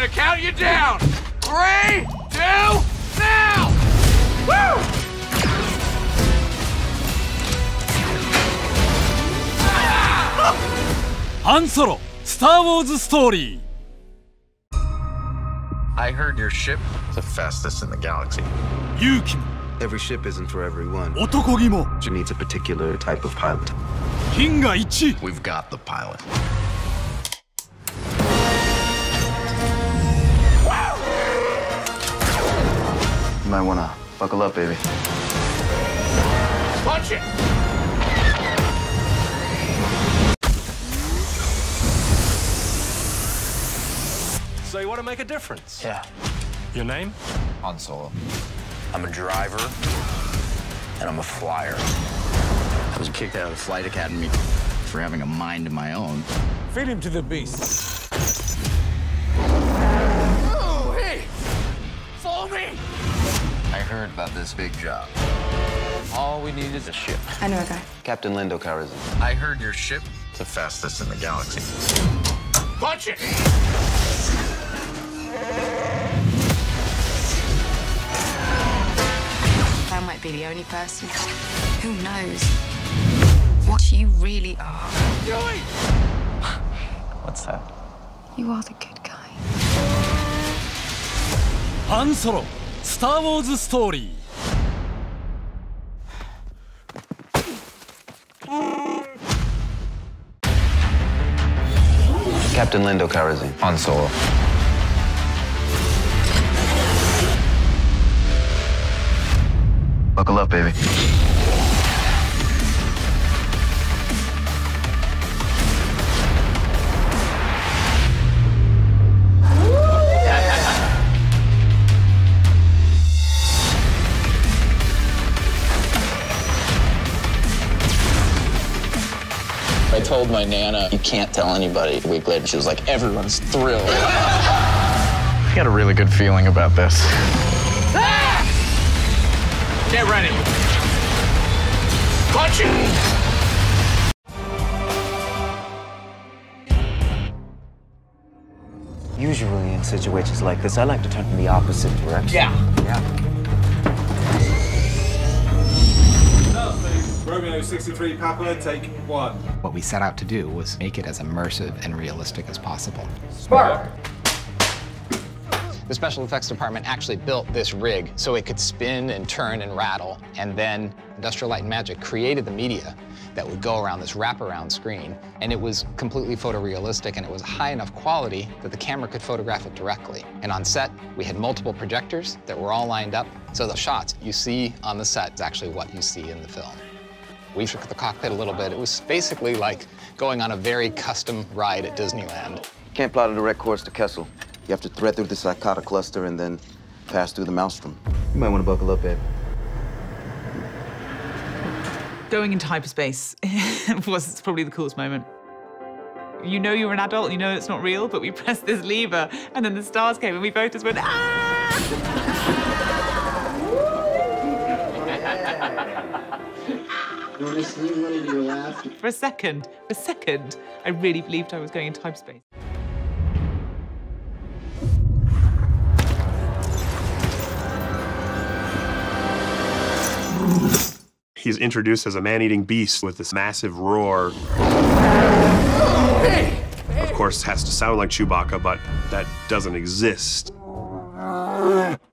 gonna count you down. 3, 2, now! Woo! Han Solo, Star Wars Story. I heard your ship is the fastest in the galaxy. Yuki. Every ship isn't for everyone. 男気も It needs a particular type of pilot. 金が1 We've got the pilot. You might wanna buckle up, baby. Punch it! So you want to make a difference? Yeah. Your name? Han Solo. I'm a driver, and I'm a flyer. I was kicked out of the flight academy for having a mind of my own. Feed him to the beast. Oh, hey! Follow me! I heard about this big job. All we need is a ship. I know a guy. Captain Lando Calrissian. I heard your ship is the fastest in the galaxy. Punch it! I might be the only person who knows what you really are. Do it! What's that? You are the good guy. Han Solo, Star Wars Story. Captain Lando Calrissian. Han Solo. Buckle up, baby. I told my Nana, you can't tell anybody. A week later, she was like, everyone's thrilled. I got a really good feeling about this. Ah! Get ready. Punch it! Usually in situations like this, I like to turn in the opposite direction. Yeah. Romeo 63 Papa, take 1. What we set out to do was make it as immersive and realistic as possible. Spark! The special effects department actually built this rig so it could spin and turn and rattle, and then Industrial Light and Magic created the media that would go around this wraparound screen, and it was completely photorealistic, and it was high enough quality that the camera could photograph it directly. And on set, we had multiple projectors that were all lined up, so the shots you see on the set is actually what you see in the film. We shook the cockpit a little bit. It was basically like going on a very custom ride at Disneyland. Can't plot a direct course to Kessel. You have to thread through the Psychotic cluster and then pass through the Maelstrom. You might want to buckle up, babe. Going into hyperspace was probably the coolest moment. You know you're an adult, you know it's not real, but we pressed this lever, and then the stars came, and we both just went, ah! For a second, I really believed I was going into hyperspace. He's introduced as a man-eating beast with this massive roar. Of course, has to sound like Chewbacca, but that doesn't exist.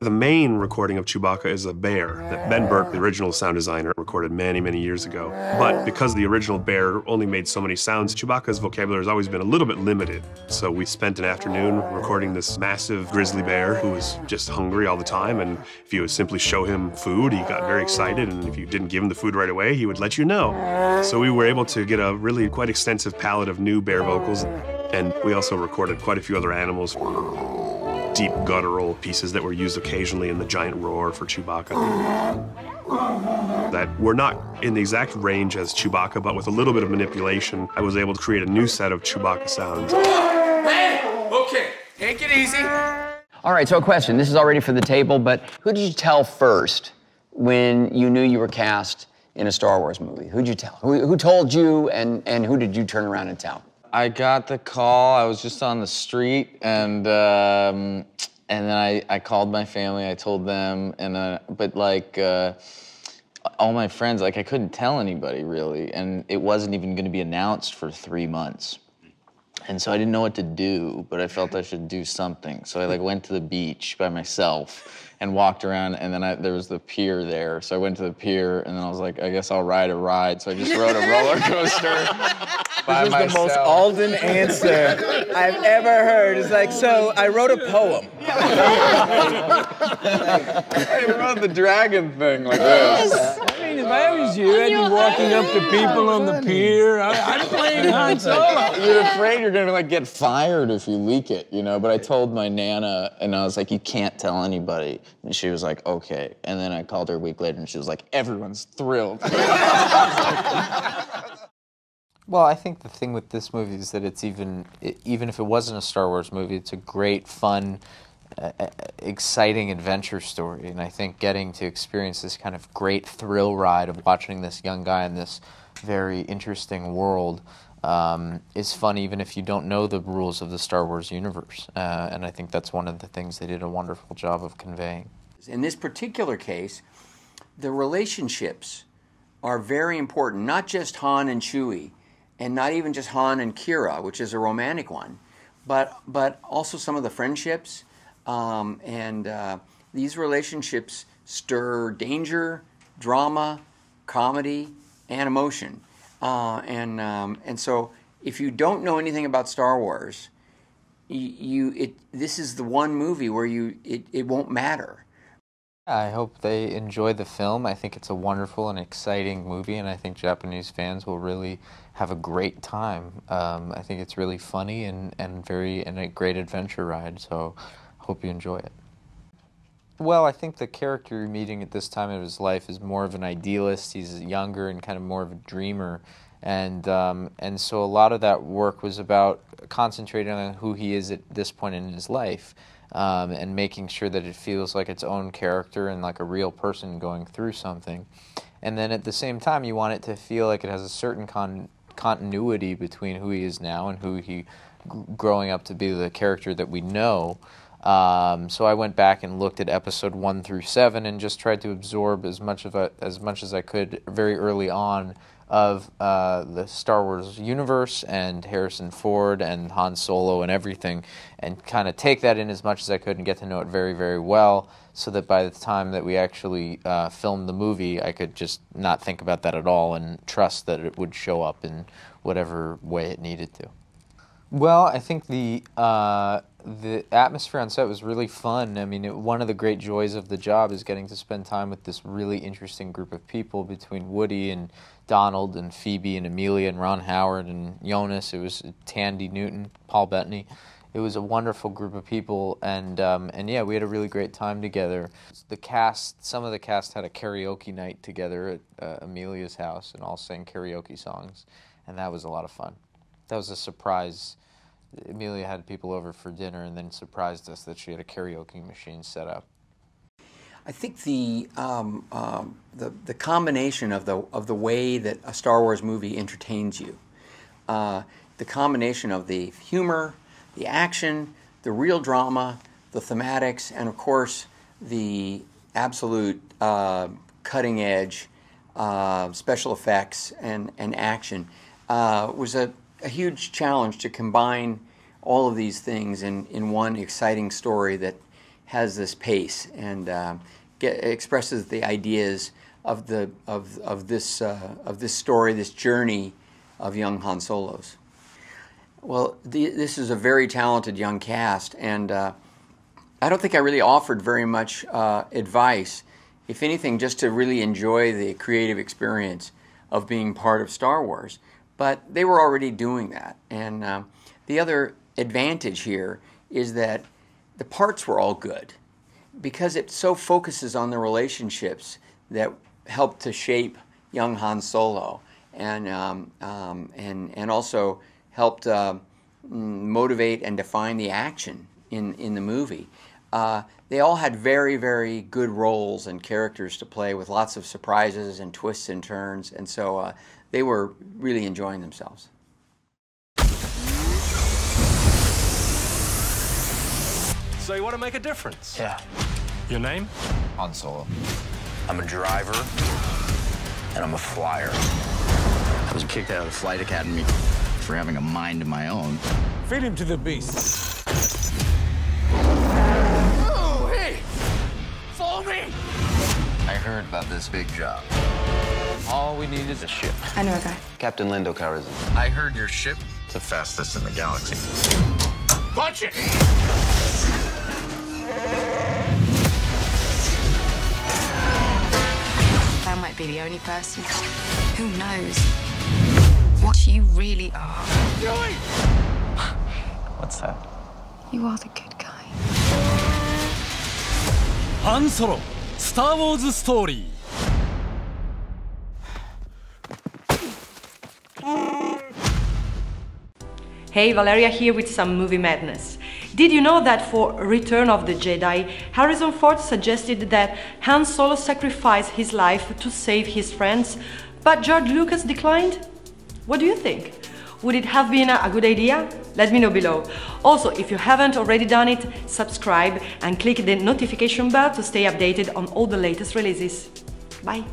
The main recording of Chewbacca is a bear that Ben Burke, the original sound designer, recorded many, many years ago. But because the original bear only made so many sounds, Chewbacca's vocabulary has always been a little bit limited. So we spent an afternoon recording this massive grizzly bear who was just hungry all the time, and if you would simply show him food, he got very excited, and if you didn't give him the food right away, he would let you know. So we were able to get a really quite extensive palette of new bear vocals, and we also recorded quite a few other animals. Deep guttural pieces that were used occasionally in the giant roar for Chewbacca. That were not in the exact range as Chewbacca, but with a little bit of manipulation, I was able to create a new set of Chewbacca sounds. Hey! Okay, take it easy. All right, so a question. This is already for the table, but who did you tell first when you knew you were cast in a Star Wars movie? Who'd you tell? Who told you, and who did you turn around and tell? I got the call. I was just on the street, and then I called my family. I told them, but like all my friends, like I couldn't tell anybody really, and it wasn't even going to be announced for 3 months. And so I didn't know what to do, but I felt I should do something. So I like went to the beach by myself and walked around, and then there was the pier there. So I went to the pier, and then I was like, I guess I'll ride a ride. So I just rode a roller coaster by myself. This is the most Alden answer I've ever heard. It's like, so I wrote a poem. I wrote the dragon thing like this. I mean, if I was you, I'd be walking up to people on the pier. I'm playing Han Solo. You're afraid you're gonna like get fired if you leak it, you know? But I told my Nana, and I was like, you can't tell anybody. And she was like, okay. And then I called her a week later, and she was like, everyone's thrilled. Well, I think the thing with this movie is that it's even if it wasn't a Star Wars movie, it's a great, fun, exciting adventure story. And I think getting to experience this kind of great thrill ride of watching this young guy in this very interesting world is fun even if you don't know the rules of the Star Wars universe. And I think that's one of the things they did a wonderful job of conveying. In this particular case, the relationships are very important, not just Han and Chewie, and not even just Han and Kira, which is a romantic one, but also some of the friendships, these relationships stir danger, drama, comedy, and emotion. And so if you don't know anything about Star Wars, this is the one movie where it won't matter. I hope they enjoy the film. I think it's a wonderful and exciting movie, and I think Japanese fans will really have a great time. I think it's really funny and a great adventure ride, so hope you enjoy it. Well, I think the character you're meeting at this time of his life is more of an idealist. He's younger and kind of more of a dreamer. And so a lot of that work was about concentrating on who he is at this point in his life, and making sure that it feels like its own character and like a real person going through something. And then at the same time, you want it to feel like it has a certain continuity between who he is now and who he growing up to be the character that we know. So I went back and looked at episode 1 through 7 and just tried to absorb as much as I could very early on of the Star Wars universe and Harrison Ford and Han Solo and everything, and kind of take that in as much as I could and get to know it very, very well, so that by the time that we actually filmed the movie, I could just not think about that at all and trust that it would show up in whatever way it needed to. Well, I think the atmosphere on set was really fun. I mean, one of the great joys of the job is getting to spend time with this really interesting group of people between Woody and Donald and Phoebe and Amelia and Ron Howard and Jonas. It was Tandy Newton, Paul Bettany. It was a wonderful group of people, and yeah, we had a really great time together. The cast, some of the cast had a karaoke night together at Amelia's house and all sang karaoke songs, and that was a lot of fun. That was a surprise. Amelia had people over for dinner and then surprised us that she had a karaoke machine set up. I think the combination of the way that a Star Wars movie entertains you, the combination of the humor, the action, the real drama, the thematics, and of course the absolute cutting edge special effects and action was a huge challenge to combine all of these things in one exciting story that has this pace and expresses the ideas of this story, this journey of young Han Solos. Well, this is a very talented young cast, and I don't think I really offered very much advice. If anything, just to really enjoy the creative experience of being part of Star Wars. But they were already doing that. And the other advantage here is that the parts were all good, because it so focuses on the relationships that helped to shape young Han Solo, and also helped motivate and define the action in the movie. They all had very, very good roles and characters to play with lots of surprises and twists and turns, and so they were really enjoying themselves. So you want to make a difference? Yeah. Your name? Han Solo. I'm a driver, and I'm a flyer. I was kicked out of the flight academy for having a mind of my own. Feed him to the beast. Oh, hey! Follow me! I heard about this big job. All we need is a ship. I know a guy. Captain Lindo Calrissian. I heard your ship is the fastest in the galaxy. Punch it! I might be the only person who knows what you really are. What's that? You are the good guy. ハンソロスター・ウォーズ・ストーリー。Hey, Valeria here with some movie madness. Did you know that for Return of the Jedi, Harrison Ford suggested that Han Solo sacrifice his life to save his friends, but George Lucas declined? What do you think? Would it have been a good idea? Let me know below. Also, if you haven't already done it, subscribe and click the notification bell to stay updated on all the latest releases. Bye!